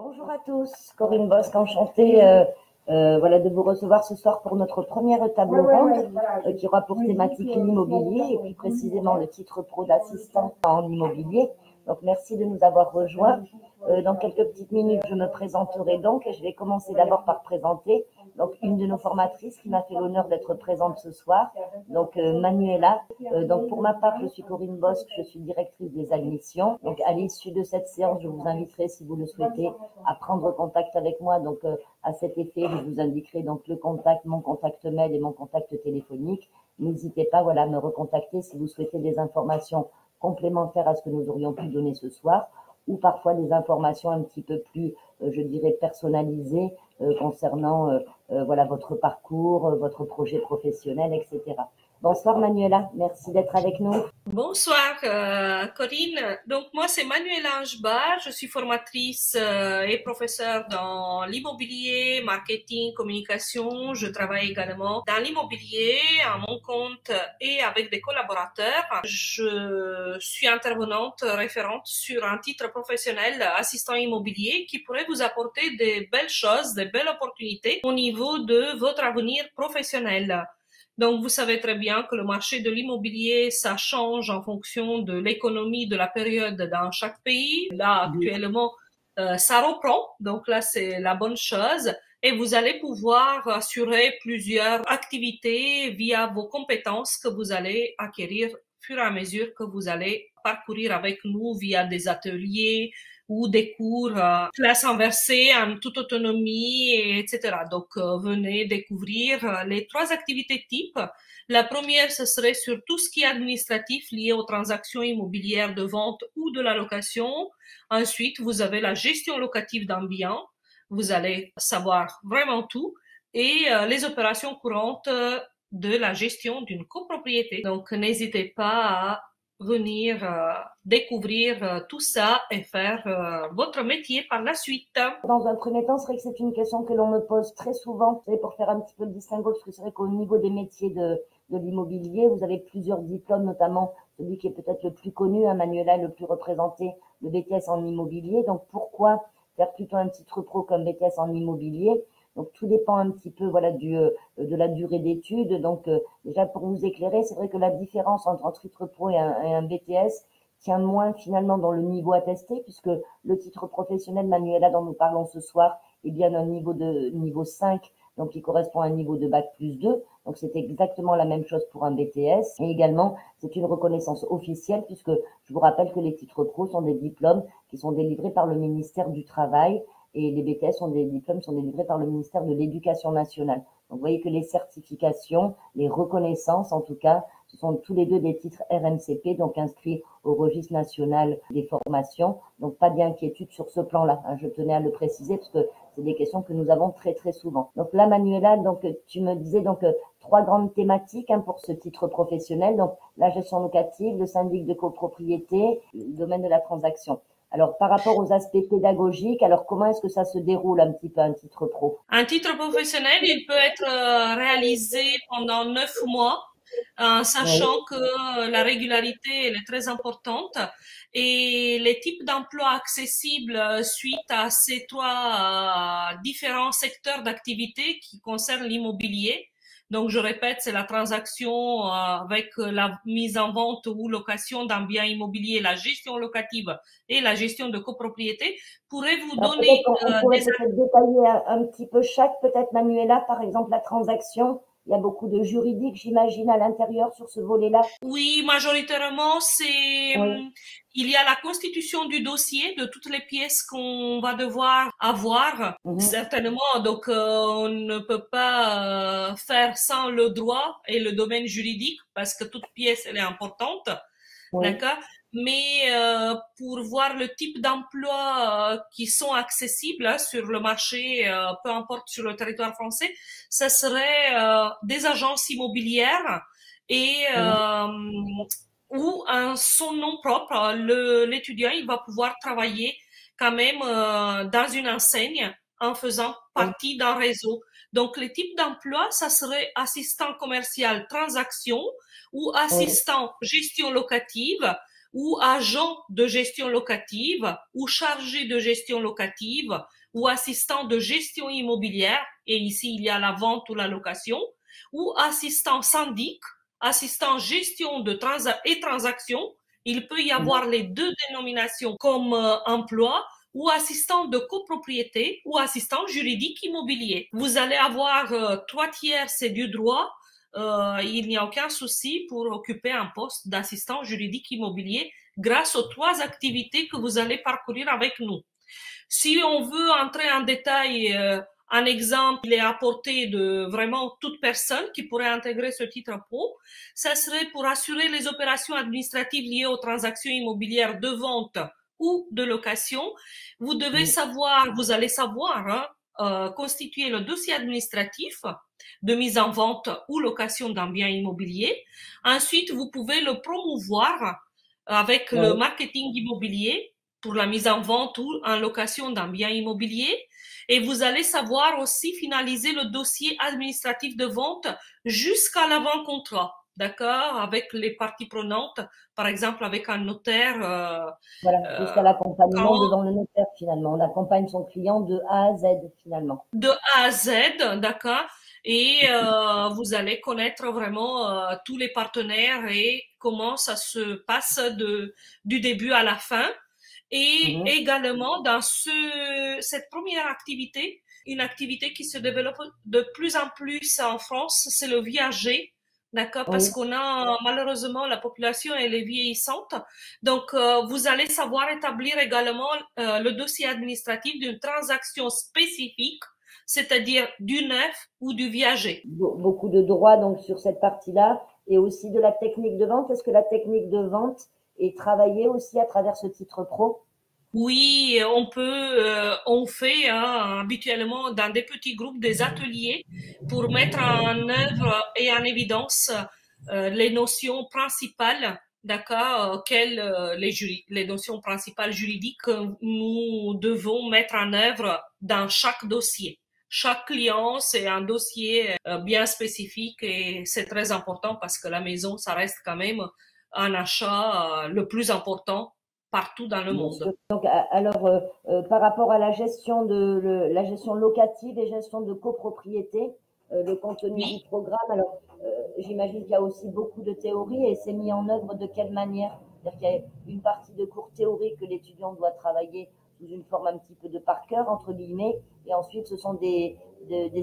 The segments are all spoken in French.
Bonjour à tous, Corinne Bosque, enchantée voilà, de vous recevoir ce soir pour notre première table ronde qui aura pour thématique l'immobilier et plus précisément le titre pro d'assistant en immobilier. Donc merci de nous avoir rejoints. Dans quelques petites minutes, je me présenterai donc et je vais commencer d'abord par présenter donc une de nos formatrices qui m'a fait l'honneur d'être présente ce soir, donc Manuela. Donc pour ma part, je suis Corinne Bosque, je suis directrice des admissions. Donc à l'issue de cette séance, je vous inviterai, si vous le souhaitez, à prendre contact avec moi. Donc à cet effet, je vous indiquerai donc le contact, mon contact mail et mon contact téléphonique. N'hésitez pas, voilà, à me recontacter si vous souhaitez des informations complémentaires à ce que nous aurions pu donner ce soir, ou parfois des informations un petit peu plus, je dirais, personnalisées concernant voilà, votre parcours, votre projet professionnel, etc. Bonsoir Manuela, merci d'être avec nous. Bonsoir Corinne. Donc moi c'est Manuela Angebar, je suis formatrice et professeure dans l'immobilier, marketing, communication. Je travaille également dans l'immobilier à mon compte et avec des collaborateurs. Je suis intervenante référente sur un titre professionnel assistant immobilier qui pourrait vous apporter des belles choses, des belles opportunités au niveau de votre avenir professionnel. Donc, vous savez très bien que le marché de l'immobilier, ça change en fonction de l'économie de la période dans chaque pays. Là, actuellement, ça reprend. Donc là, c'est la bonne chose. Et vous allez pouvoir assurer plusieurs activités via vos compétences que vous allez acquérir au fur et à mesure que vous allez parcourir avec nous via des ateliers ou des cours classe inversée en toute autonomie, etc. Donc, venez découvrir les 3 activités types. La première, ce serait sur tout ce qui est administratif lié aux transactions immobilières de vente ou de la location. Ensuite, vous avez la gestion locative d'un bien. Vous allez savoir vraiment tout. Et les opérations courantes de la gestion d'une copropriété. Donc, n'hésitez pas à venir découvrir tout ça et faire votre métier par la suite. Dans un premier temps, c'est vrai que c'est une question que l'on me pose très souvent, pour faire un petit peu le distinguo, parce que c'est vrai qu'au niveau des métiers de l'immobilier, vous avez plusieurs diplômes, notamment celui qui est peut-être le plus connu, Manuela, le plus représenté, le BTS en immobilier. Donc pourquoi faire plutôt un titre pro comme BTS en immobilier? Donc tout dépend un petit peu voilà de la durée d'études. Donc déjà pour vous éclairer, c'est vrai que la différence entre un titre pro et un BTS tient moins finalement dans le niveau attesté, puisque le titre professionnel Manuela dont nous parlons ce soir est bien un niveau 5, donc qui correspond à un niveau de bac plus 2. Donc c'est exactement la même chose pour un BTS. Et également, c'est une reconnaissance officielle, puisque je vous rappelle que les titres pro sont des diplômes qui sont délivrés par le ministère du Travail, et les BTS sont des diplômes sont délivrés par le ministère de l'Éducation nationale. Donc vous voyez que les certifications, les reconnaissances en tout cas, ce sont tous les deux des titres RNCP, donc inscrits au registre national des formations. Donc pas d'inquiétude sur ce plan-là. Je tenais à le préciser parce que c'est des questions que nous avons très très souvent. Donc là, Manuela, donc tu me disais donc 3 grandes thématiques pour ce titre professionnel. Donc la gestion locative, le syndic de copropriété, le domaine de la transaction. Alors, par rapport aux aspects pédagogiques, alors comment est-ce que ça se déroule un petit peu un titre pro? Un titre professionnel, il peut être réalisé pendant 9 mois, sachant que la régularité elle est très importante et les types d'emplois accessibles suite à ces 3 différents secteurs d'activité qui concernent l'immobilier. Donc, je répète, c'est la transaction avec la mise en vente ou location d'un bien immobilier, la gestion locative et la gestion de copropriété. Pourrait vous Alors donner on pourrait peut-être détailler un petit peu chaque, peut-être Manuela, par exemple la transaction. Il y a beaucoup de juridique, j'imagine, à l'intérieur sur ce volet-là. Oui, majoritairement, c'est Oui. il y a la constitution du dossier de toutes les pièces qu'on va devoir avoir, certainement. Donc, on ne peut pas faire sans le droit et le domaine juridique parce que toute pièce, elle est importante. Oui. D'accord? Mais pour voir le type d'emploi qui sont accessibles sur le marché, peu importe sur le territoire français, ça serait des agences immobilières et ou en son nom propre, l'étudiant il va pouvoir travailler quand même dans une enseigne en faisant partie d'un réseau. Donc, les types d'emploi, ça serait assistant commercial transaction ou assistant gestion locative ou agent de gestion locative, ou chargé de gestion locative, ou assistant de gestion immobilière, et ici il y a la vente ou la location, ou assistant syndic, assistant gestion de et transactions. Il peut y avoir les deux dénominations comme emploi, ou assistant de copropriété ou assistant juridique immobilier. Vous allez avoir 3/4, c'est du droit. Il n'y a aucun souci pour occuper un poste d'assistant juridique immobilier grâce aux 3 activités que vous allez parcourir avec nous. Si on veut entrer en détail, un exemple est à portée de vraiment toute personne qui pourrait intégrer ce titre pro. Ça serait pour assurer les opérations administratives liées aux transactions immobilières de vente ou de location. Vous devez savoir, vous allez savoir, constituer le dossier administratif de mise en vente ou location d'un bien immobilier. Ensuite, vous pouvez le promouvoir avec le marketing immobilier pour la mise en vente ou en location d'un bien immobilier. Et vous allez savoir aussi finaliser le dossier administratif de vente jusqu'à l'avant-contrat, d'accord, avec les parties prenantes, par exemple avec un notaire. Voilà, jusqu'à l'accompagnement devant le notaire finalement. On accompagne son client de A à Z finalement. De A à Z, d'accord. Et vous allez connaître vraiment tous les partenaires et comment ça se passe du début à la fin. Et également, dans cette première activité, une activité qui se développe de plus en plus en France, c'est le viager, d'accord, parce qu'on a malheureusement la population elle est vieillissante. Donc, vous allez savoir établir également le dossier administratif d'une transaction spécifique, c'est-à-dire du neuf ou du viager. Beaucoup de droits donc sur cette partie-là et aussi de la technique de vente. Est-ce que la technique de vente est travaillée aussi à travers ce titre pro? Oui, on fait habituellement dans des petits groupes des ateliers pour mettre en œuvre et en évidence les notions principales, d'accord, les notions principales juridiques que nous devons mettre en œuvre dans chaque dossier. Chaque client, c'est un dossier bien spécifique et c'est très important parce que la maison, ça reste quand même un achat le plus important partout dans le monde. Donc, alors, par rapport à la gestion la gestion locative et gestion de copropriété, le contenu du programme, alors, j'imagine qu'il y a aussi beaucoup de théorie et c'est mis en œuvre de quelle manière? C'est-à-dire qu'il y a une partie de cours théorique que l'étudiant doit travailler sous une forme un petit peu de par cœur, entre guillemets, et ensuite ce sont des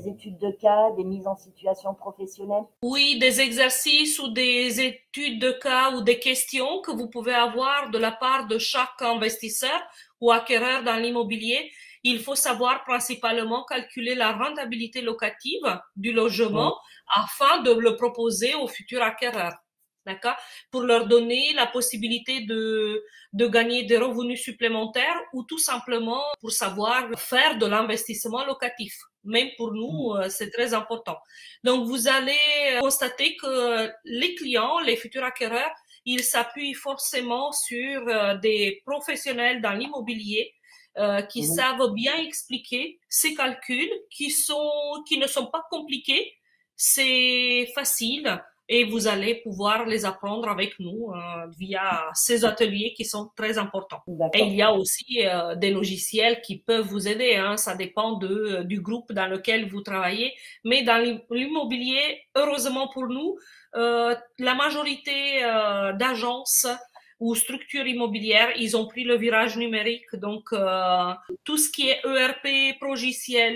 études de cas, des mises en situation professionnelle. Oui, des exercices ou des études de cas ou des questions que vous pouvez avoir de la part de chaque investisseur ou acquéreur dans l'immobilier. Il faut savoir principalement calculer la rentabilité locative du logement afin de le proposer aux futurs acquéreurs. D'accord? Pour leur donner la possibilité de gagner des revenus supplémentaires ou tout simplement pour savoir faire de l'investissement locatif. Même pour nous, c'est très important. Donc, vous allez constater que les clients, les futurs acquéreurs, ils s'appuient forcément sur des professionnels dans l'immobilier qui savent bien expliquer ces calculs qui ne sont pas compliqués. C'est facile et vous allez pouvoir les apprendre avec nous via ces ateliers qui sont très importants. Et il y a aussi des logiciels qui peuvent vous aider, ça dépend du groupe dans lequel vous travaillez. Mais dans l'immobilier, heureusement pour nous, la majorité d'agences ou structures immobilières, ils ont pris le virage numérique. Donc, tout ce qui est ERP,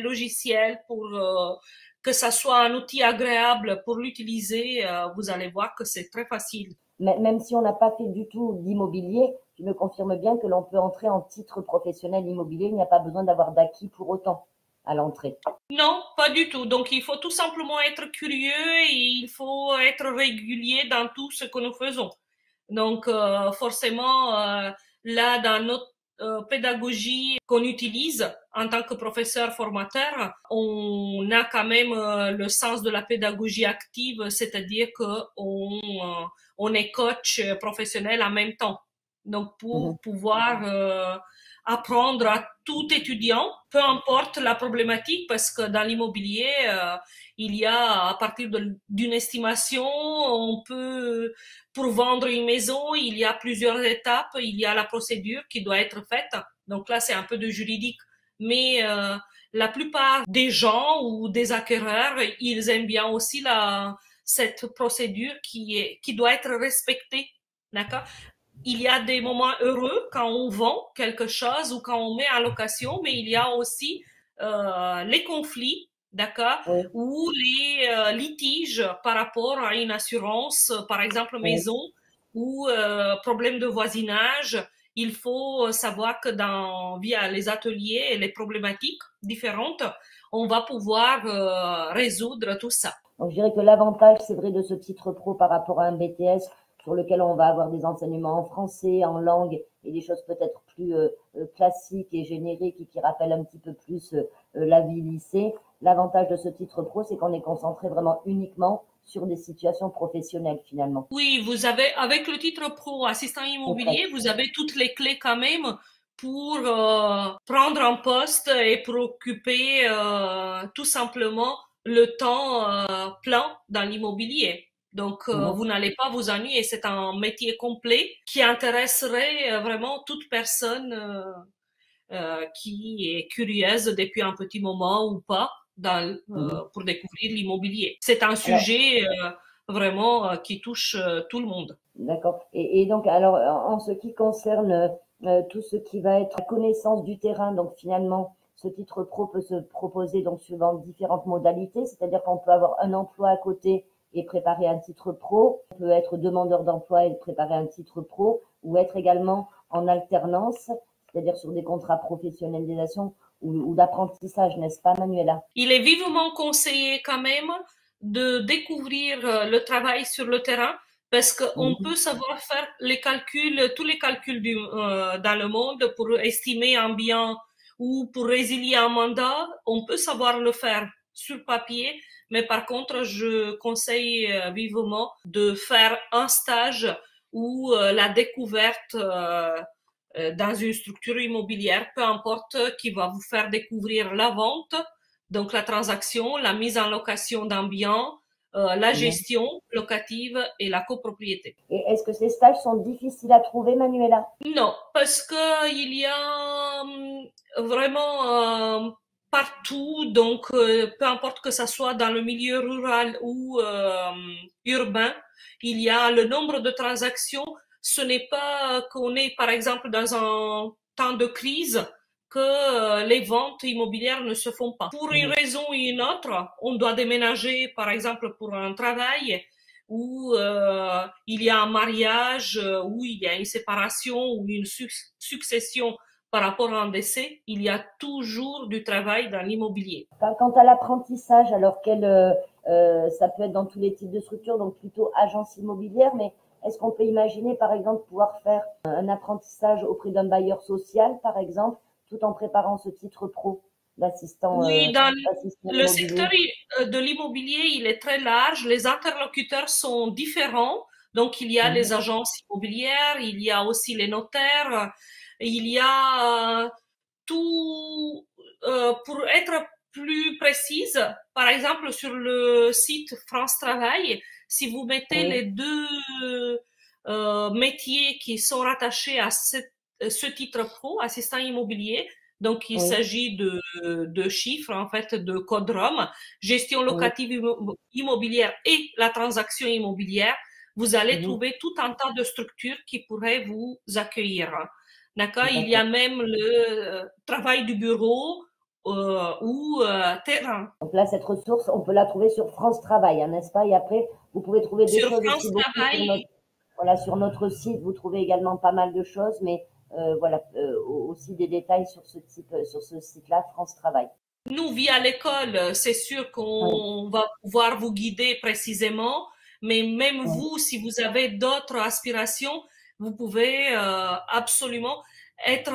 logiciel pour que ça soit un outil agréable pour l'utiliser, vous allez voir que c'est très facile. Même si on n'a pas fait du tout d'immobilier, tu me confirmes bien que l'on peut entrer en titre professionnel immobilier, il n'y a pas besoin d'avoir d'acquis pour autant à l'entrée. Non, pas du tout. Donc, il faut tout simplement être curieux et il faut être régulier dans tout ce que nous faisons. Donc, forcément, là, dans notre pédagogie qu'on utilise en tant que professeur formateur, on a quand même le sens de la pédagogie active, c'est-à-dire que on est coach professionnel en même temps. Donc, Mhm. pour pouvoir apprendre à tout étudiant, peu importe la problématique, parce que dans l'immobilier, il y a, à partir d'une estimation, on peut, pour vendre une maison, il y a plusieurs étapes, il y a la procédure qui doit être faite. Donc là, c'est un peu de juridique. Mais la plupart des gens ou des acquéreurs, ils aiment bien aussi cette procédure qui doit être respectée. D'accord? Il y a des moments heureux quand on vend quelque chose ou quand on met en location, mais il y a aussi les conflits, d'accord, Oui, ou les litiges par rapport à une assurance, par exemple oui. maison, ou problème de voisinage. Il faut savoir que via les ateliers et les problématiques différentes, on va pouvoir résoudre tout ça. Donc, je dirais que l'avantage, c'est vrai, de ce titre pro par rapport à un BTS sur lequel on va avoir des enseignements en français, en langue et des choses peut-être plus classiques et génériques et qui rappellent un petit peu plus la vie lycée. L'avantage de ce titre pro, c'est qu'on est concentré vraiment uniquement sur des situations professionnelles finalement, Oui, vous avez, avec le titre pro assistant immobilier, concrètes. vous avez toutes les clés quand même pour prendre un poste et pour occuper tout simplement le temps plein dans l'immobilier. Donc, Mhm. vous n'allez pas vous ennuyer. C'est un métier complet qui intéresserait vraiment toute personne qui est curieuse depuis un petit moment ou pas Mhm. pour découvrir l'immobilier. C'est un Alors, sujet vraiment qui touche tout le monde. d'accord. Et donc, alors, en ce qui concerne tout ce qui va être la connaissance du terrain, donc finalement, ce titre pro peut se proposer donc suivant différentes modalités, c'est-à-dire qu'on peut avoir un emploi à côté et préparer un titre pro, on peut être demandeur d'emploi et préparer un titre pro, ou être également en alternance, c'est-à-dire sur des contrats professionnalisation ou d'apprentissage, n'est-ce pas, Manuela? Il est vivement conseillé quand même de découvrir le travail sur le terrain parce qu'on Mhm. peut savoir faire les calculs, tous les calculs dans le monde pour estimer un bien ou pour résilier un mandat. On peut savoir le faire sur papier, mais par contre, je conseille vivement de faire un stage ou la découverte dans une structure immobilière, peu importe, qui va vous faire découvrir la vente, donc la transaction, la mise en location d'un bien, la Mhm. gestion locative et la copropriété. Et est-ce que ces stages sont difficiles à trouver, Manuela? Non, parce que il y a vraiment partout, donc peu importe que ça soit dans le milieu rural ou urbain, il y a le nombre de transactions. Ce n'est pas qu'on est, par exemple, dans un temps de crise que les ventes immobilières ne se font pas. Pour une Mhm. raison ou une autre, on doit déménager, par exemple, pour un travail où il y a un mariage, où il y a une séparation ou une succession par rapport à un décès, il y a toujours du travail dans l'immobilier. Quant à l'apprentissage, alors ça peut être dans tous les types de structures, donc plutôt agence immobilière, mais est-ce qu'on peut imaginer, par exemple, pouvoir faire un apprentissage auprès d'un bailleur social, par exemple, tout en préparant ce titre pro Oui, dans d'assistant le secteur immobilier? de l'immobilier, il est très large. Les interlocuteurs sont différents. Donc, il y a les Mhm. agences immobilières, il y a aussi les notaires, il y a tout, pour être plus précise, par exemple, sur le site France Travail, si vous mettez Oui, les deux métiers qui sont rattachés à ce titre pro, assistant immobilier, donc il oui, s'agit de chiffres, en fait, de code ROM, gestion oui. locative immobilière et la transaction immobilière, vous allez Mhm. trouver tout un tas de structures qui pourraient vous accueillir. D'accord? Il y a D'accord. même le travail du bureau ou terrain. Donc là, cette ressource, on peut la trouver sur France Travail, hein, n'est-ce pas? Et après, vous pouvez trouver des Sur choses aussi France beaucoup sur Travail, voilà, sur notre site. Vous trouvez également pas mal de choses, mais voilà, aussi des détails sur sur ce site-là, France Travail. nous, via l'école, c'est sûr Oui, qu'on va pouvoir vous guider précisément, mais même oui, vous, si vous avez d'autres aspirations, vous pouvez absolument être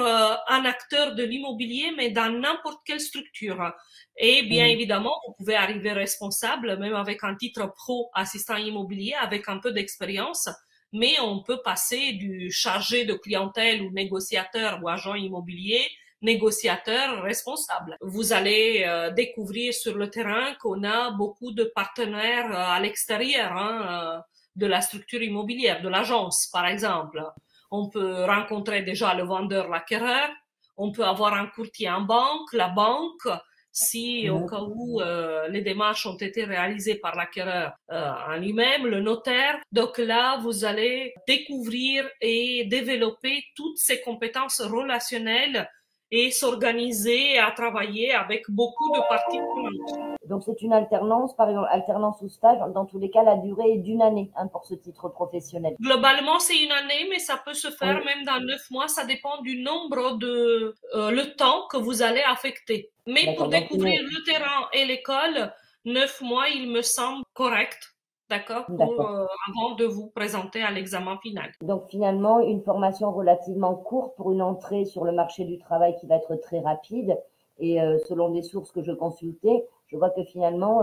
un acteur de l'immobilier, mais dans n'importe quelle structure. Et bien mhm, évidemment, vous pouvez arriver responsable, même avec un titre pro assistant immobilier, avec un peu d'expérience, mais on peut passer du chargé de clientèle ou négociateur ou agent immobilier, négociateur responsable. Vous allez découvrir sur le terrain qu'on a beaucoup de partenaires à l'extérieur de la structure immobilière, de l'agence par exemple. On peut rencontrer déjà le vendeur, l'acquéreur, on peut avoir un courtier en banque, la banque, si au cas où les démarches ont été réalisées par l'acquéreur en lui-même, le notaire. Donc là, vous allez découvrir et développer toutes ces compétences relationnelles et s'organiser à travailler avec beaucoup de parties prenantes. Donc c'est une alternance, par exemple alternance ou stage, dans tous les cas la durée est d'une année pour ce titre professionnel. Globalement, c'est une année, mais ça peut se faire même dans 9 mois, ça dépend du nombre de le temps que vous allez affecter. Mais pour découvrir le terrain et l'école, 9 mois, il me semble correct. D'accord, avant de vous présenter à l'examen final. Donc finalement, une formation relativement courte pour une entrée sur le marché du travail qui va être très rapide. Et selon des sources que je consultais, je vois que finalement,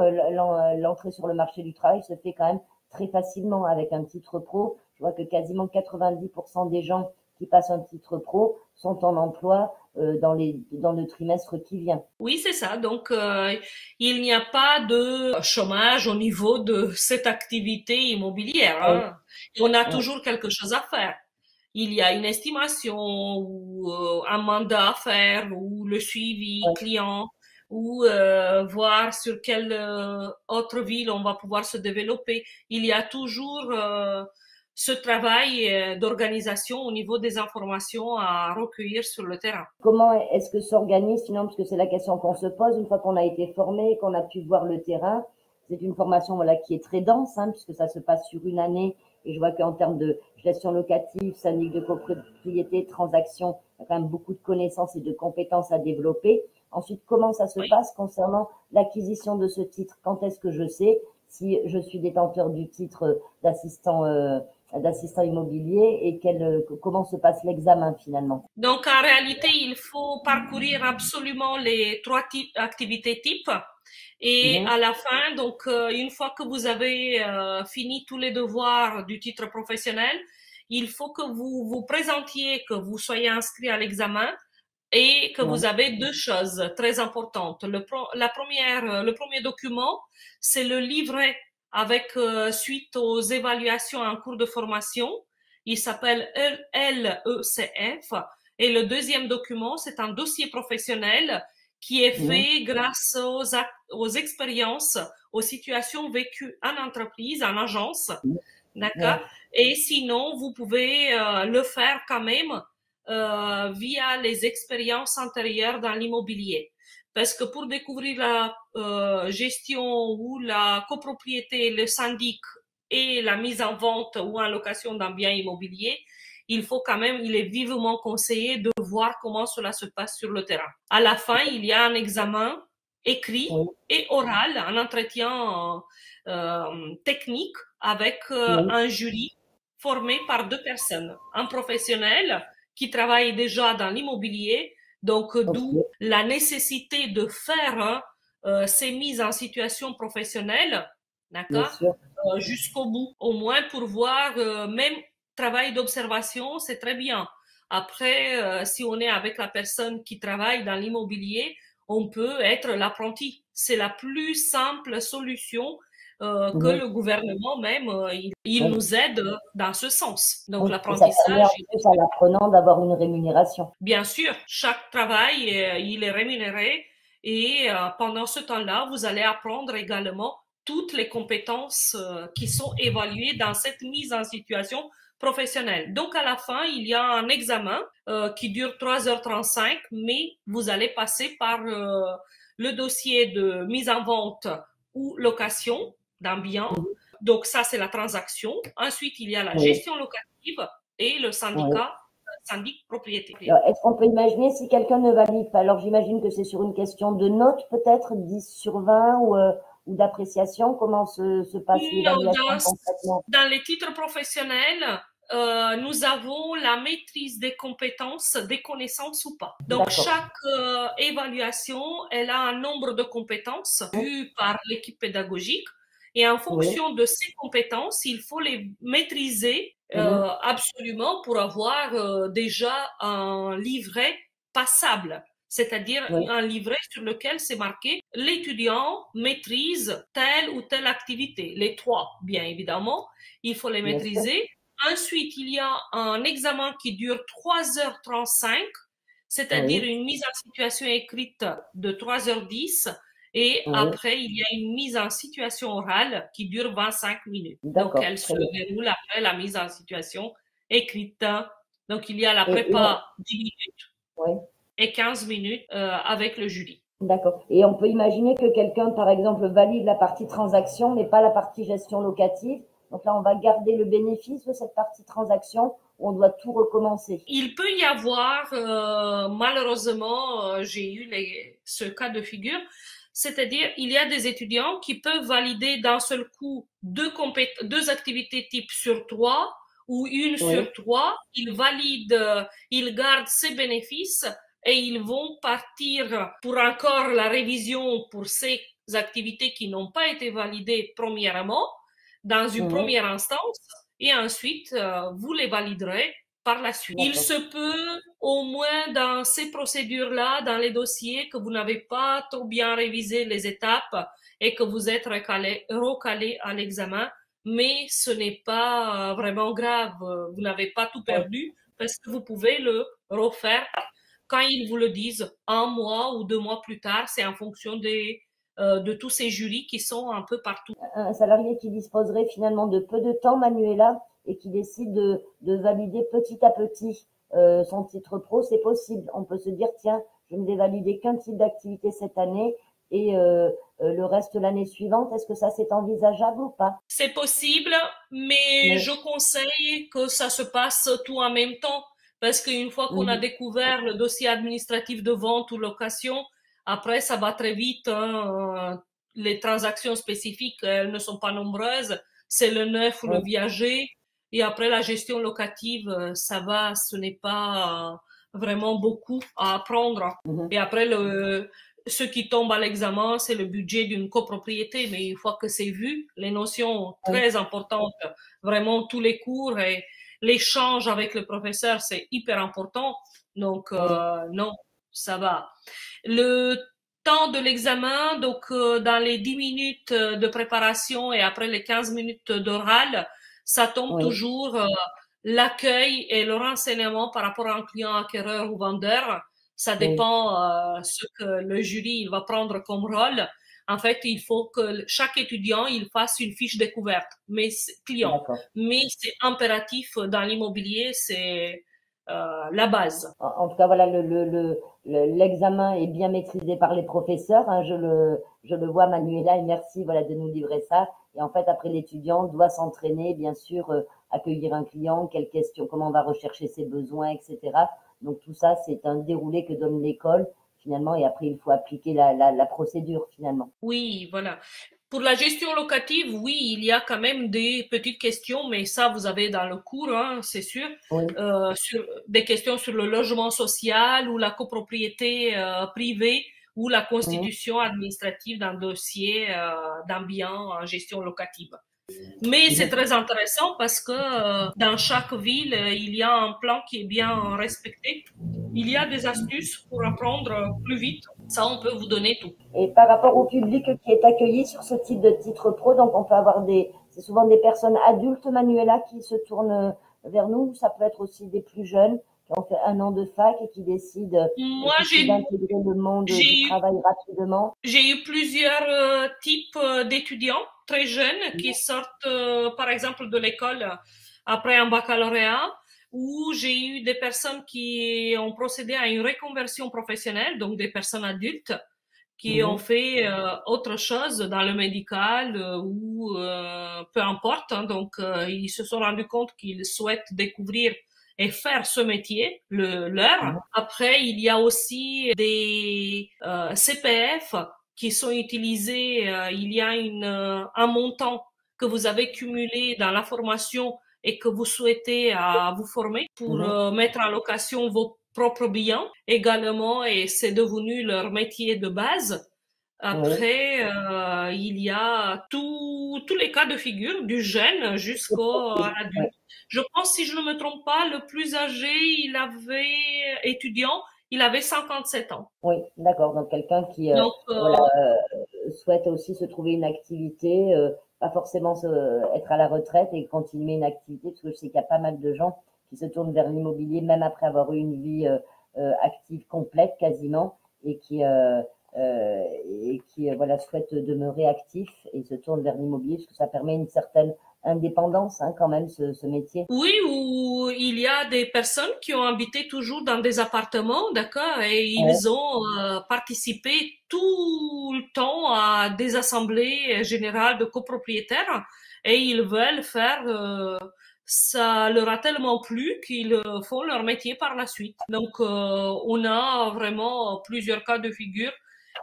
l'entrée sur le marché du travail se fait quand même très facilement avec un titre pro. Je vois que quasiment 90% des gens qui passent un titre pro sont en emploi dans le trimestre qui vient. Oui, c'est ça. Donc, il n'y a pas de chômage au niveau de cette activité immobilière. On a toujours quelque chose à faire. Il y a une estimation ou un mandat à faire ou le suivi client ou voir sur quelle autre ville on va pouvoir se développer. Il y a toujours ce travail d'organisation au niveau des informations à recueillir sur le terrain. Comment est-ce que s'organise finalement, parce que c'est la question qu'on se pose une fois qu'on a été formé, qu'on a pu voir le terrain. C'est une formation qui est très dense, puisque ça se passe sur une année. Et je vois qu'en termes de gestion locative, syndic de copropriété, transactions, il y a quand même beaucoup de connaissances et de compétences à développer. Ensuite, comment ça se passe concernant l'acquisition de ce titre? Quand est-ce que je sais si je suis détenteur du titre d'assistant immobilier et comment se passe l'examen finalement? Donc, en réalité, il faut parcourir absolument les 3 activités types. Et à la fin, donc, une fois que vous avez fini tous les devoirs du titre professionnel, il faut que vous vous présentiez, que vous soyez inscrit à l'examen et que vous avez 2 choses très importantes. Le premier document, c'est le livret avec suite aux évaluations en cours de formation. Il s'appelle LECF. Et le deuxième document, c'est un dossier professionnel qui est fait grâce aux expériences, aux situations vécues en entreprise, en agence. D'accord? Et sinon, vous pouvez le faire quand même via les expériences antérieures dans l'immobilier. Parce que pour découvrir la gestion ou la copropriété, le syndic et la mise en vente ou en location d'un bien immobilier, il est vivement conseillé de voir comment cela se passe sur le terrain. À la fin, il y a un examen écrit et oral, un entretien technique avec un jury formé par 2 personnes, un professionnel qui travaille déjà dans l'immobilier, donc d'où la nécessité de faire ces mises en situation professionnelle, d'accord, jusqu'au bout, au moins pour voir même travail d'observation, c'est très bien. Après, si on est avec la personne qui travaille dans l'immobilier, on peut être l'apprenti. C'est la plus simple solution que le gouvernement même, il nous aide dans ce sens. Donc l'apprentissage. Ça permet en plus à l'apprenant d'avoir une rémunération. Bien sûr, chaque travail, il est rémunéré et pendant ce temps-là, vous allez apprendre également toutes les compétences qui sont évaluées dans cette mise en situation professionnelle. Donc à la fin, il y a un examen qui dure 3h35, mais vous allez passer par le dossier de mise en vente ou location d'un bien. Donc ça, c'est la transaction. Ensuite, il y a la gestion locative et le syndicat, syndic propriété. Est-ce qu'on peut imaginer si quelqu'un ne valide pas? Alors j'imagine que c'est sur une question de notes peut-être, 10 sur 20 ou d'appréciation. Comment se passe l'évaluation concrètement? Dans les titres professionnels, nous avons la maîtrise des compétences, des connaissances ou pas. Donc, chaque évaluation, elle a un nombre de compétences vues par l'équipe pédagogique. Et en fonction de ces compétences, il faut les maîtriser absolument pour avoir déjà un livret passable, c'est-à-dire Oui, un livret sur lequel c'est marqué l'étudiant maîtrise telle ou telle activité, les trois, bien évidemment, il faut les bien sûr. maîtriser. Ensuite, il y a un examen qui dure 3h35, c'est-à-dire Oui, une mise en situation écrite de 3h10. Et oui, après, il y a une mise en situation orale qui dure 25 minutes. Donc, d'accord, elle très se bien. déroule après la mise en situation écrite. Donc, il y a la Et prépa 10 minutes oui, et 15 minutes avec le jury. d'accord. Et on peut imaginer que quelqu'un, par exemple, valide la partie transaction, mais pas la partie gestion locative. Donc là, on va garder le bénéfice de cette partie transaction ou on doit tout recommencer. Il peut y avoir, malheureusement, j'ai eu ce cas de figure, c'est-à-dire il y a des étudiants qui peuvent valider d'un seul coup deux activités type sur trois ou une Oui, sur trois. Ils valident, ils gardent ces bénéfices et ils vont partir pour encore la révision pour ces activités qui n'ont pas été validées premièrement dans une mhm, première instance et ensuite vous les validerez par la suite. Il d'accord. se peut, au moins dans ces procédures-là, dans les dossiers, que vous n'avez pas trop bien révisé les étapes et que vous êtes recalé à l'examen, mais ce n'est pas vraiment grave. Vous n'avez pas tout Oui, perdu parce que vous pouvez le refaire quand ils vous le disent, un mois ou 2 mois plus tard. C'est en fonction de tous ces jurys qui sont un peu partout. un salarié qui disposerait finalement de peu de temps, Manuela, et qui décide de valider petit à petit son titre pro, c'est possible. On peut se dire, tiens, je ne vais valider qu'un type d'activité cette année et le reste l'année suivante. Est-ce que ça, c'est envisageable ou pas? C'est possible, mais Oui. je conseille que ça se passe tout en même temps, parce qu'une fois qu'on a Mhm. découvert le dossier administratif de vente ou location, après ça va très vite, hein. Les transactions spécifiques, elles ne sont pas nombreuses. C'est le neuf ou le Oui. viager. Et après la gestion locative, ça va, ce n'est pas vraiment beaucoup à apprendre. Mhm. Et après ce qui tombe à l'examen, c'est le budget d'une copropriété. Mais une fois que c'est vu, les notions Oui. très importantes, vraiment tous les cours et l'échange avec le professeur, c'est hyper important. Donc, Oui. non, ça va. Le temps de l'examen, donc dans les 10 minutes de préparation et après les 15 minutes d'oral, ça tombe Oui. toujours l'accueil et le renseignement par rapport à un client acquéreur ou vendeur. Ça Oui. dépend ce que le jury il va prendre comme rôle. En fait, il faut que chaque étudiant il fasse une fiche découverte, mais client. D'accord. Mais c'est impératif dans l'immobilier, c'est la base. En tout cas, voilà, l'examen est bien maîtrisé par les professeurs, hein, je le vois, Manuela, et merci, voilà, de nous livrer ça. Et en fait, après, l'étudiant doit s'entraîner, bien sûr, accueillir un client, quelles questions, comment on va rechercher ses besoins, etc. Donc, tout ça, c'est un déroulé que donne l'école, finalement, et après, il faut appliquer la procédure, finalement. Oui, voilà. Pour la gestion locative, oui, il y a quand même des petites questions, mais ça, vous avez dans le cours, hein, c'est sûr, Oui. sur des questions sur le logement social ou la copropriété privée ou la Mhm. constitution administrative d'un dossier d'un bien en gestion locative. Mais c'est Mhm. très intéressant parce que dans chaque ville, il y a un plan qui est bien respecté. Il y a des astuces pour apprendre plus vite. Ça, on peut vous donner tout. Et par rapport au public qui est accueilli sur ce type de titre pro, donc on peut avoir c'est souvent des personnes adultes, Manuela, qui se tournent vers nous. Ça peut être aussi des plus jeunes qui ont fait un an de fac et qui décident Moi, tout de suite d'intégrer le monde du j'ai eu, travail rapidement. j'ai eu plusieurs types d'étudiants très jeunes qui sortent, par exemple, de l'école après un baccalauréat, où j'ai eu des personnes qui ont procédé à une reconversion professionnelle, donc des personnes adultes qui ont Mhm. fait autre chose dans le médical ou peu importe. Hein. Donc, ils se sont rendus compte qu'ils souhaitent découvrir et faire ce métier, le leur. Mhm. Après, il y a aussi des CPF qui sont utilisés. Il y a un montant que vous avez cumulé dans la formation et que vous souhaitez vous former pour Mhm. mettre en location vos propres biens également, et c'est devenu leur métier de base. Oui. Après, il y a tous les cas de figure, du jeune C'est jusqu'à possible. Oui. l'adulte. Je pense, si je ne me trompe pas, le plus âgé, étudiant, il avait 57 ans. Oui, d'accord. Donc quelqu'un qui Donc, voilà, souhaite aussi se trouver une activité, pas forcément être à la retraite et continuer une activité, parce que je sais qu'il y a pas mal de gens qui se tournent vers l'immobilier même après avoir eu une vie active complète quasiment et euh, qui voilà souhaitent demeurer actifs et se tournent vers l'immobilier parce que ça permet une certaine indépendance hein, quand même ce métier. oui, ou il y a des personnes qui ont habité toujours dans des appartements, d'accord, et Ouais, ils ont participé tout le temps à des assemblées générales de copropriétaires et ils veulent faire, ça leur a tellement plu qu'ils font leur métier par la suite. Donc, on a vraiment plusieurs cas de figure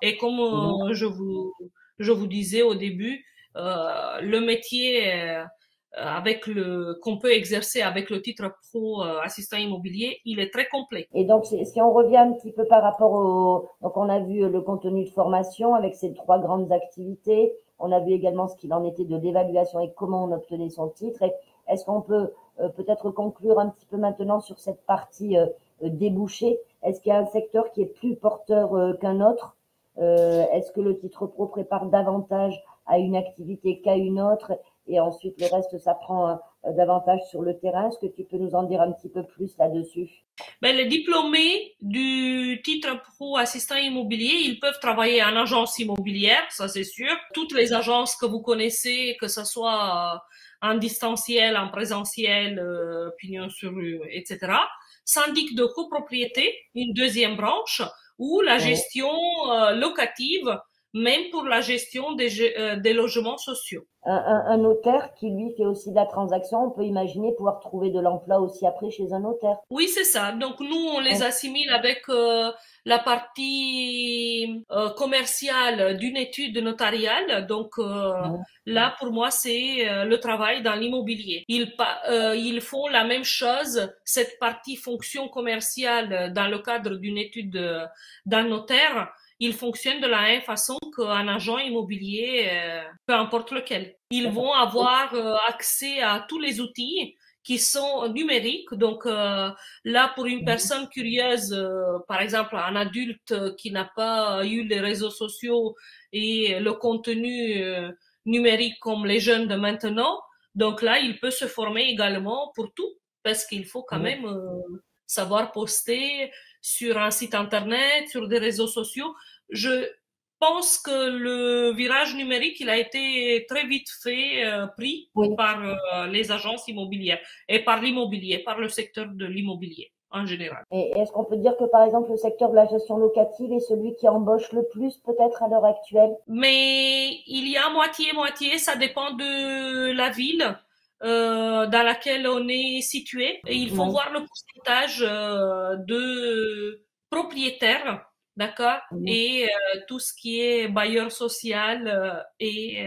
et comme mhm. je vous disais au début, le métier avec le qu'on peut exercer avec le titre pro assistant immobilier, il est très complet. Et donc, si on revient un petit peu par rapport au, donc on a vu le contenu de formation avec ces trois grandes activités. On a vu également ce qu'il en était de l'évaluation et comment on obtenait son titre. Et est-ce qu'on peut peut-être conclure un petit peu maintenant sur cette partie débouchée? Est-ce qu'il y a un secteur qui est plus porteur qu'un autre? Est-ce que le titre pro prépare davantage à une activité qu'à une autre? Et ensuite, le reste, ça prend davantage sur le terrain. Est-ce que tu peux nous en dire un petit peu plus là-dessus? Ben, les diplômés du titre pro assistant immobilier, ils peuvent travailler en agence immobilière, ça c'est sûr. Toutes les agences que vous connaissez, que ce soit en distanciel, en présentiel, pignon sur rue, etc. Syndic de copropriété, une deuxième branche, ou la Oui. gestion locative, même pour la gestion des logements sociaux. Un notaire qui, lui, fait aussi de la transaction, on peut imaginer pouvoir trouver de l'emploi aussi après chez un notaire. Oui, c'est ça. Donc nous, on les Oui, assimile avec la partie commerciale d'une étude notariale. Donc oui, là, pour moi, c'est le travail dans l'immobilier. Ils font la même chose, cette partie fonction commerciale dans le cadre d'une étude d'un notaire. Ils fonctionnent de la même façon qu'un agent immobilier, peu importe lequel. Ils d'accord. vont avoir accès à tous les outils qui sont numériques. Donc là, pour une Mhm. personne curieuse, par exemple un adulte qui n'a pas eu les réseaux sociaux et le contenu numérique comme les jeunes de maintenant, donc là, il peut se former également pour tout, parce qu'il faut quand Mhm. même savoir poster sur un site internet, sur des réseaux sociaux. Je pense que le virage numérique, il a été très vite pris Oui. par les agences immobilières et par l'immobilier, par le secteur de l'immobilier en général. Et est-ce qu'on peut dire que, par exemple, le secteur de la gestion locative est celui qui embauche le plus, peut-être, à l'heure actuelle? Mais il y a moitié-moitié, ça dépend de la ville dans laquelle on est situé. Et il faut Oui. voir le pourcentage de propriétaires, d'accord, Mhm. et tout ce qui est bailleur social et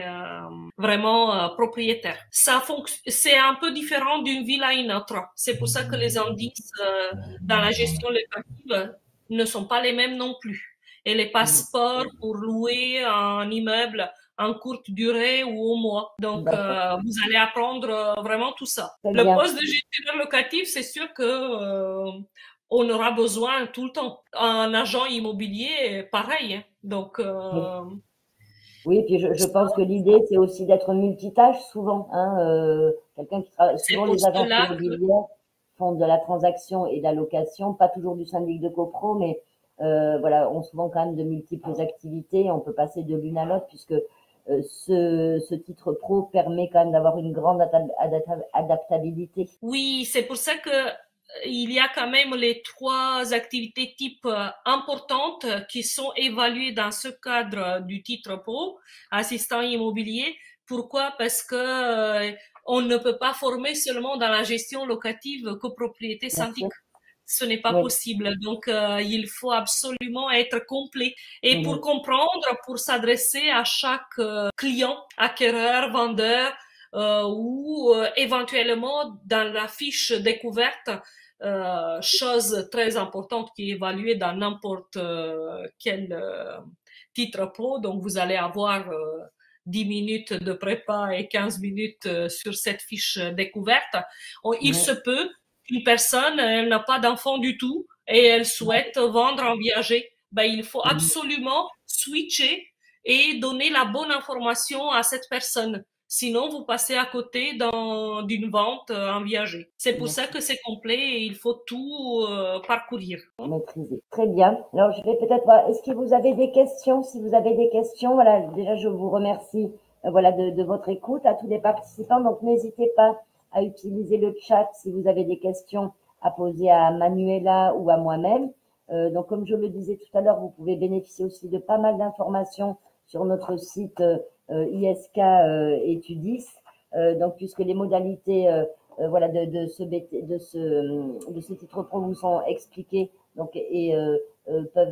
vraiment propriétaire. C'est un peu différent d'une ville à une autre. C'est pour ça que les indices dans la gestion locative ne sont pas les mêmes non plus et les Mhm. passeports pour louer un immeuble en courte durée ou au mois. Donc, D'accord. vous allez apprendre vraiment tout ça. Très Le bien. poste de gestionnaire locatif, c'est sûr que on aura besoin tout le temps. Un agent immobilier, pareil, hein. Donc, Oui. Oui, puis je pense que l'idée, c'est aussi d'être multitâche souvent. Hein, quelqu'un qui travaille, c'est souvent pour les agences cela que immobilières font de la transaction et de la location, pas toujours du syndic de copro, mais voilà, ont souvent quand même de multiples activités. On peut passer de l'une à l'autre puisque ce titre pro permet quand même d'avoir une grande adaptabilité. oui, c'est pour ça que il y a quand même les trois activités types importantes qui sont évaluées dans ce cadre du titre pro, assistant immobilier. Pourquoi? Parce que on ne peut pas former seulement dans la gestion locative copropriété Bien syndic. sûr. Ce n'est pas Oui. possible. Donc, il faut absolument être complet. Et pour Mhm. comprendre, pour s'adresser à chaque client, acquéreur, vendeur, ou éventuellement dans la fiche découverte, chose très importante qui est évaluée dans n'importe quelle titre pro, donc vous allez avoir 10 minutes de prépa et 15 minutes sur cette fiche découverte. Il se peut qu'une personne, elle n'a pas d'enfant du tout et elle souhaite vendre un viager. Ben, il faut absolument switcher et donner la bonne information à cette personne. Sinon, vous passez à côté d'une vente en viager. C'est pour ça que c'est complet et il faut tout parcourir. Maîtriser. Très bien. Alors, je vais peut-être voir, est-ce que vous avez des questions? Si vous avez des questions, voilà, déjà, je vous remercie, voilà, de votre écoute à tous les participants. Donc, n'hésitez pas à utiliser le chat si vous avez des questions à poser à Manuela ou à moi-même. Donc, comme je le disais tout à l'heure, vous pouvez bénéficier aussi de pas mal d'informations sur notre site ISK Étudis. Donc, puisque les modalités voilà de ce titre pro vous sont expliquées donc et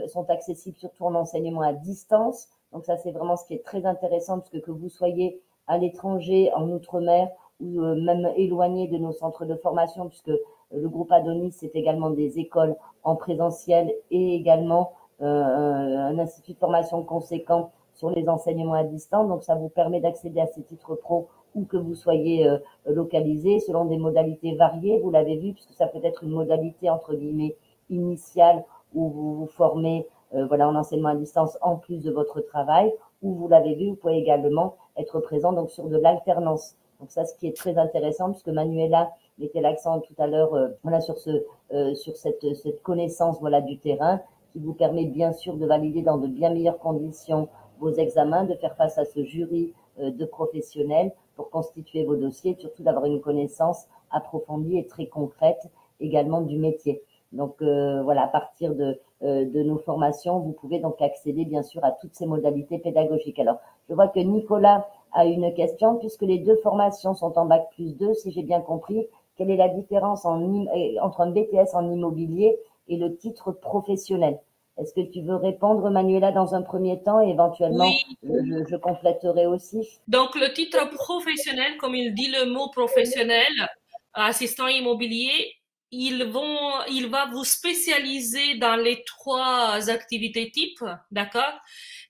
sont accessibles surtout en enseignement à distance. Donc ça c'est vraiment ce qui est très intéressant puisque que vous soyez à l'étranger, en outre-mer ou même éloigné de nos centres de formation, puisque le groupe Adonis c'est également des écoles en présentiel et également un institut de formation conséquent sur les enseignements à distance. Donc ça vous permet d'accéder à ces titres pro où que vous soyez localisé selon des modalités variées. Vous l'avez vu, puisque ça peut être une modalité entre guillemets initiale où vous vous formez voilà, en enseignement à distance en plus de votre travail, ou vous l'avez vu, vous pouvez également être présent donc sur de l'alternance. Donc ça, ce qui est très intéressant, puisque Manuela mettait l'accent tout à l'heure voilà, sur cette connaissance voilà, du terrain, qui vous permet bien sûr de valider dans de bien meilleures conditions vos examens, de faire face à ce jury de professionnels pour constituer vos dossiers, surtout d'avoir une connaissance approfondie et très concrète également du métier. Donc voilà, à partir de nos formations, vous pouvez donc accéder bien sûr à toutes ces modalités pédagogiques. Alors, je vois que Nicolas a une question, puisque les deux formations sont en bac+2, si j'ai bien compris. Quelle est la différence entre un BTS en immobilier et le titre professionnel? Est-ce que tu veux répondre, Manuela, dans un premier temps, et éventuellement, je compléterai aussi? Donc, le titre professionnel, comme il dit le mot professionnel, assistant immobilier, il va vous spécialiser dans les 3 activités types, d'accord?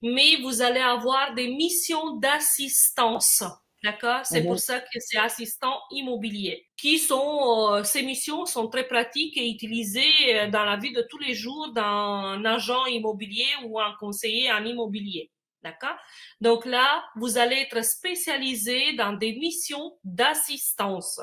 Mais vous allez avoir des missions d'assistance. D'accord? C'est pour ça que c'est assistant immobilier. Ces missions sont très pratiques et utilisées dans la vie de tous les jours d'un agent immobilier ou un conseiller en immobilier. D'accord? Donc là, vous allez être spécialisé dans des missions d'assistance.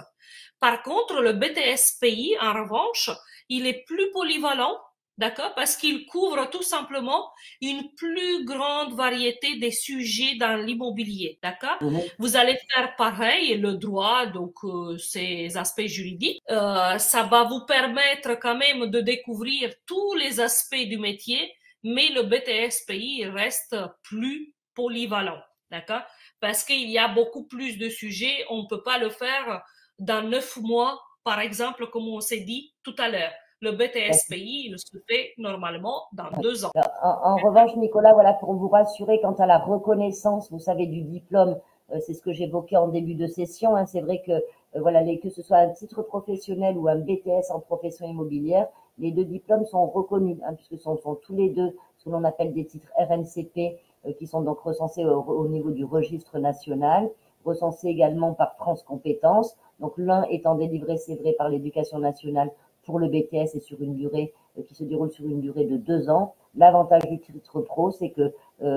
Par contre, le BTS pays, en revanche, il est plus polyvalent, d'accord, parce qu'il couvre tout simplement une plus grande variété des sujets dans l'immobilier, d'accord. Vous allez faire pareil, le droit, donc ces aspects juridiques. Ça va vous permettre quand même de découvrir tous les aspects du métier, mais le BTS pays reste plus polyvalent, d'accord, parce qu'il y a beaucoup plus de sujets. On ne peut pas le faire dans 9 mois, par exemple, comme on s'est dit tout à l'heure. Le BTS pays, il se fait normalement dans 2 ans. En revanche, Nicolas, voilà, pour vous rassurer quant à la reconnaissance, vous savez, du diplôme, c'est ce que j'évoquais en début de session. Hein, c'est vrai que voilà, que ce soit un titre professionnel ou un BTS en profession immobilière, les deux diplômes sont reconnus, hein, puisque ce sont tous les deux ce que l'on appelle des titres RNCP, qui sont donc recensés au niveau du registre national, recensés également par France Compétences. Donc l'un étant délivré, c'est vrai, par l'Éducation nationale pour le BTS et sur une durée qui se déroule sur une durée de 2 ans. L'avantage du titre pro, c'est que,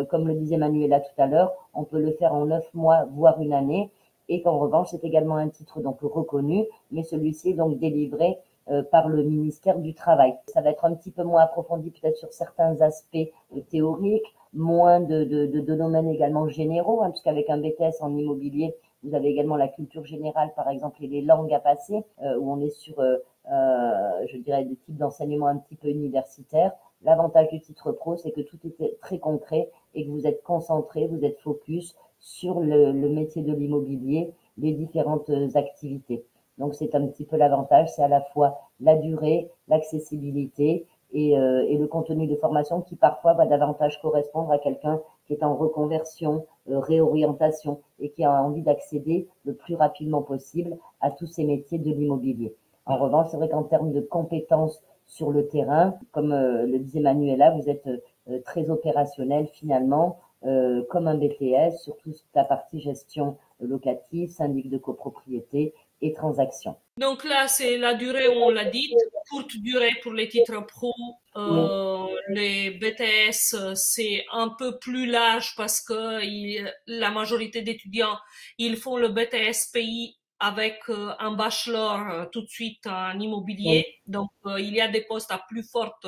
comme le disait Manuela tout à l'heure, on peut le faire en 9 mois, voire une année, et qu'en revanche, c'est également un titre donc reconnu, mais celui-ci est donc délivré par le ministère du Travail. Ça va être un petit peu moins approfondi peut-être sur certains aspects théoriques, moins de domaines également généraux, hein, puisqu'avec un BTS en immobilier, vous avez également la culture générale, par exemple, et les langues à passer, où on est sur, je dirais, des types d'enseignement un petit peu universitaires. L'avantage du titre pro, c'est que tout est très concret et que vous êtes concentré, vous êtes focus sur le métier de l'immobilier, les différentes activités. Donc c'est un petit peu l'avantage, c'est à la fois la durée, l'accessibilité et le contenu de formation qui parfois va davantage correspondre à quelqu'un qui est en reconversion, réorientation et qui a envie d'accéder le plus rapidement possible à tous ces métiers de l'immobilier. En revanche, c'est vrai qu'en termes de compétences sur le terrain, comme le disait Manuela, vous êtes très opérationnel finalement, comme un BTS, surtout la partie gestion locative, syndic de copropriété et transactions. Donc là, c'est la durée, on l'a dit, courte durée pour les titres pro. Oui, Les BTS, c'est un peu plus large parce que la majorité d'étudiants, ils font le BTS pays avec un bachelor tout de suite en oui, immobilier. Donc, il y a des postes à plus forte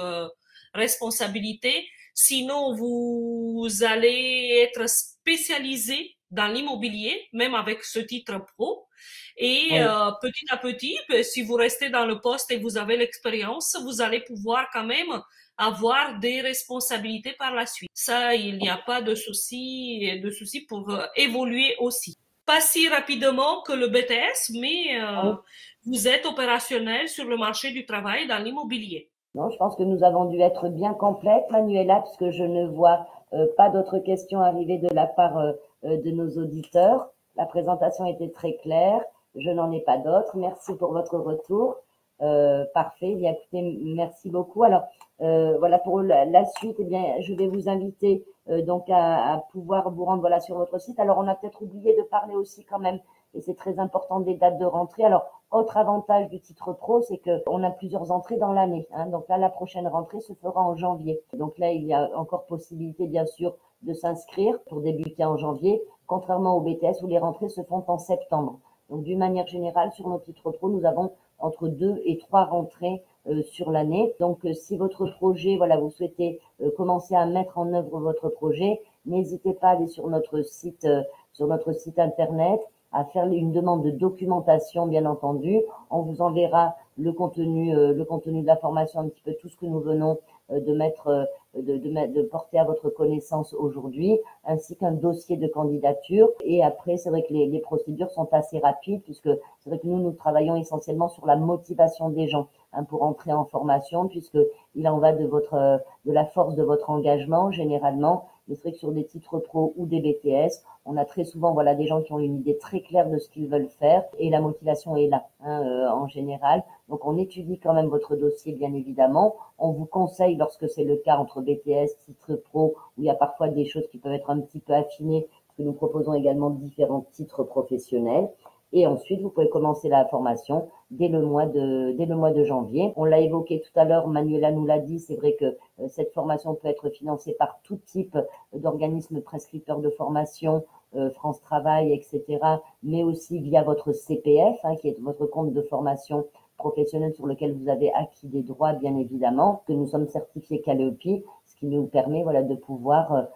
responsabilité. Sinon, vous allez être spécialisé dans l'immobilier, même avec ce titre pro. Et oui. petit à petit, si vous restez dans le poste et vous avez l'expérience, vous allez pouvoir quand même avoir des responsabilités par la suite. Ça, il n'y a pas de souci pour évoluer aussi. Pas si rapidement que le BTS, mais Oui. vous êtes opérationnel sur le marché du travail dans l'immobilier. Non, je pense que nous avons dû être bien complètes, Manuela, puisque je ne vois pas d'autres questions arriver de la part de nos auditeurs. La présentation était très claire. Je n'en ai pas d'autres. Merci pour votre retour. Parfait. Bien, écoutez, merci beaucoup. Alors, voilà pour la suite. Eh bien, je vais vous inviter donc à pouvoir vous rendre voilà sur votre site. Alors, on a peut-être oublié de parler aussi quand même, et c'est très important, des dates de rentrée. Alors, autre avantage du titre pro, c'est qu'on a plusieurs entrées dans l'année. Hein. Donc là, la prochaine rentrée se fera en janvier. Donc là, il y a encore possibilité, bien sûr, de s'inscrire pour débuter en janvier, contrairement au BTS où les rentrées se font en septembre. Donc d'une manière générale, sur nos titres pro, nous avons entre 2 et 3 rentrées sur l'année. Donc si votre projet, voilà, vous souhaitez commencer à mettre en œuvre votre projet, n'hésitez pas à aller sur notre site internet, à faire une demande de documentation, bien entendu. On vous enverra le contenu de la formation, un petit peu tout ce que nous venons de porter à votre connaissance aujourd'hui, ainsi qu'un dossier de candidature. Et après, c'est vrai que les procédures sont assez rapides, puisque c'est vrai que nous travaillons essentiellement sur la motivation des gens pour entrer en formation, puisque il en va de la force de votre engagement généralement. Mais c'est vrai que sur des titres pro ou des BTS, on a très souvent voilà des gens qui ont une idée très claire de ce qu'ils veulent faire et la motivation est là en général. Donc on étudie quand même votre dossier bien évidemment. On vous conseille lorsque c'est le cas entre BTS, titres pro où il y a parfois des choses qui peuvent être un petit peu affinées parce que nous proposons également différents titres professionnels. Et ensuite, vous pouvez commencer la formation dès le mois de janvier. On l'a évoqué tout à l'heure, Manuela nous l'a dit, c'est vrai que cette formation peut être financée par tout type d'organismes prescripteurs de formation, France Travail, etc., mais aussi via votre CPF, qui est votre compte de formation professionnelle sur lequel vous avez acquis des droits, bien évidemment, que nous sommes certifiés Calliope, ce qui nous permet voilà de pouvoir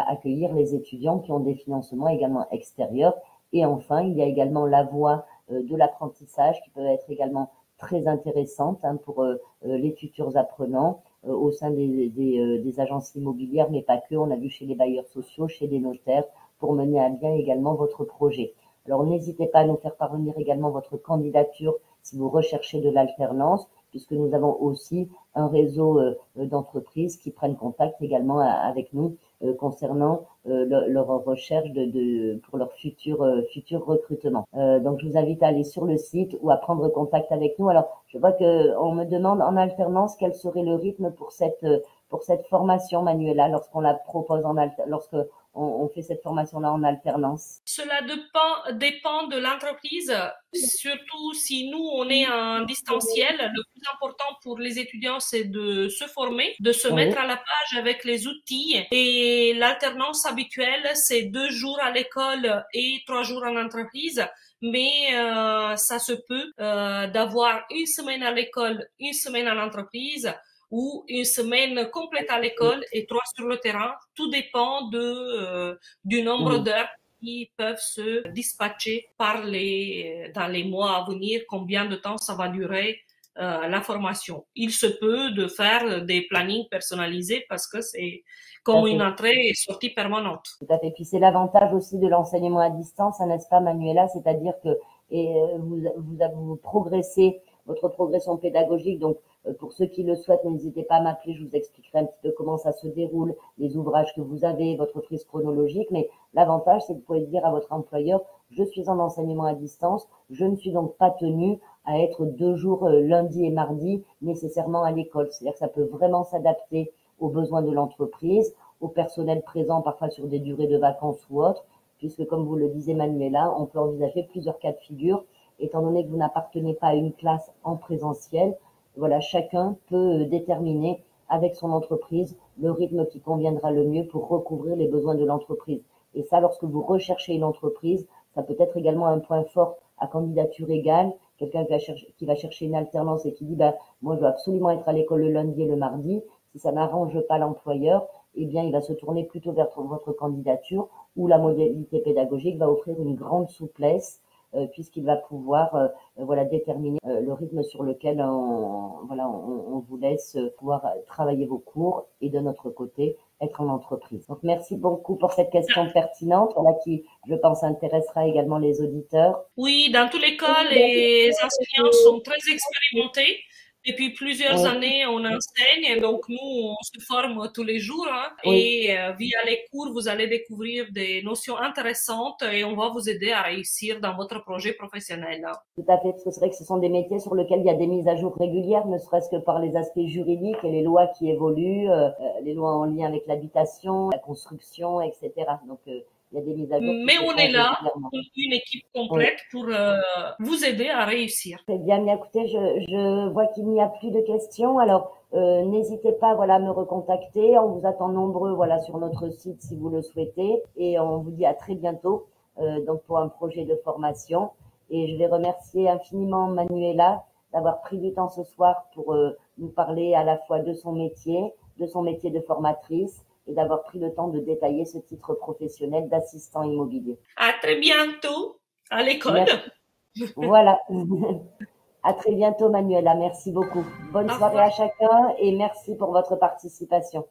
accueillir les étudiants qui ont des financements également extérieurs. Et enfin, il y a également la voie de l'apprentissage qui peut être également très intéressante pour les futurs apprenants au sein des agences immobilières, mais pas que. On a vu chez les bailleurs sociaux, chez les notaires, pour mener à bien également votre projet. Alors n'hésitez pas à nous faire parvenir également votre candidature si vous recherchez de l'alternance, puisque nous avons aussi un réseau d'entreprises qui prennent contact également avec nous concernant leur recherche pour leur futur recrutement. Donc je vous invite à aller sur le site ou à prendre contact avec nous. Alors je vois que on me demande en alternance quel serait le rythme pour cette formation, Manuela, lorsqu'on la propose lorsque on fait cette formation-là en alternance. Cela dépend de l'entreprise, surtout si nous, on est en distanciel. Le plus important pour les étudiants, c'est de se former, de se Oui, mettre à la page avec les outils. Et l'alternance habituelle, c'est 2 jours à l'école et 3 jours en entreprise. Mais ça se peut d'avoir une semaine à l'école, une semaine en entreprise ou une semaine complète à l'école et 3 sur le terrain. Tout dépend du nombre oui. d'heures qui peuvent se dispatcher dans les mois à venir, combien de temps ça va durer la formation. Il se peut de faire des plannings personnalisés parce que c'est Tout à comme une fait. entrée et sortie permanente. Tout à fait. Puis c'est l'avantage aussi de l'enseignement à distance, n'est-ce pas, Manuela? C'est-à-dire que vous progressez, votre progression pédagogique. Donc, pour ceux qui le souhaitent, n'hésitez pas à m'appeler. Je vous expliquerai un petit peu comment ça se déroule, les ouvrages que vous avez, votre frise chronologique. Mais l'avantage, c'est que vous pouvez dire à votre employeur, je suis en enseignement à distance. Je ne suis donc pas tenu à être 2 jours, lundi et mardi, nécessairement à l'école. C'est-à-dire que ça peut vraiment s'adapter aux besoins de l'entreprise, au personnel présent parfois sur des durées de vacances ou autres, puisque comme vous le disiez Manuela, on peut envisager plusieurs cas de figure, étant donné que vous n'appartenez pas à une classe en présentiel. Voilà, chacun peut déterminer avec son entreprise le rythme qui conviendra le mieux pour recouvrir les besoins de l'entreprise. Et ça, lorsque vous recherchez une entreprise, ça peut être également un point fort à candidature égale. Quelqu'un qui va chercher une alternance et qui dit, moi, je dois absolument être à l'école le lundi et le mardi. Si ça n'arrange pas l'employeur, eh bien, il va se tourner plutôt vers votre candidature où la modalité pédagogique va offrir une grande souplesse puisqu'il va pouvoir déterminer le rythme sur lequel on vous laisse pouvoir travailler vos cours et de notre côté être en entreprise. Donc merci beaucoup pour cette question pertinente, qui je pense intéressera également les auditeurs. Oui, dans tous les cas, les enseignants sont très expérimentés. Depuis plusieurs années, on enseigne, donc nous, on se forme tous les jours. Et via les cours, vous allez découvrir des notions intéressantes et on va vous aider à réussir dans votre projet professionnel. Tout à fait, parce que c'est vrai que ce sont des métiers sur lesquels il y a des mises à jour régulières, ne serait-ce que par les aspects juridiques et les lois qui évoluent, les lois en lien avec l'habitation, la construction, etc. Donc, il y a des mises à jour. Mais on est là, une équipe complète pour vous aider à réussir. Très bien, mais écoutez, je vois qu'il n'y a plus de questions. Alors, n'hésitez pas, à me recontacter. On vous attend nombreux, sur notre site si vous le souhaitez. Et on vous dit à très bientôt, donc pour un projet de formation. Et je vais remercier infiniment Manuela d'avoir pris du temps ce soir pour nous parler à la fois de son métier de formatrice, et d'avoir pris le temps de détailler ce titre professionnel d'assistant immobilier. À très bientôt à l'école. Voilà. À très bientôt, Manuela. Merci beaucoup. Bonne soirée à chacun et merci pour votre participation.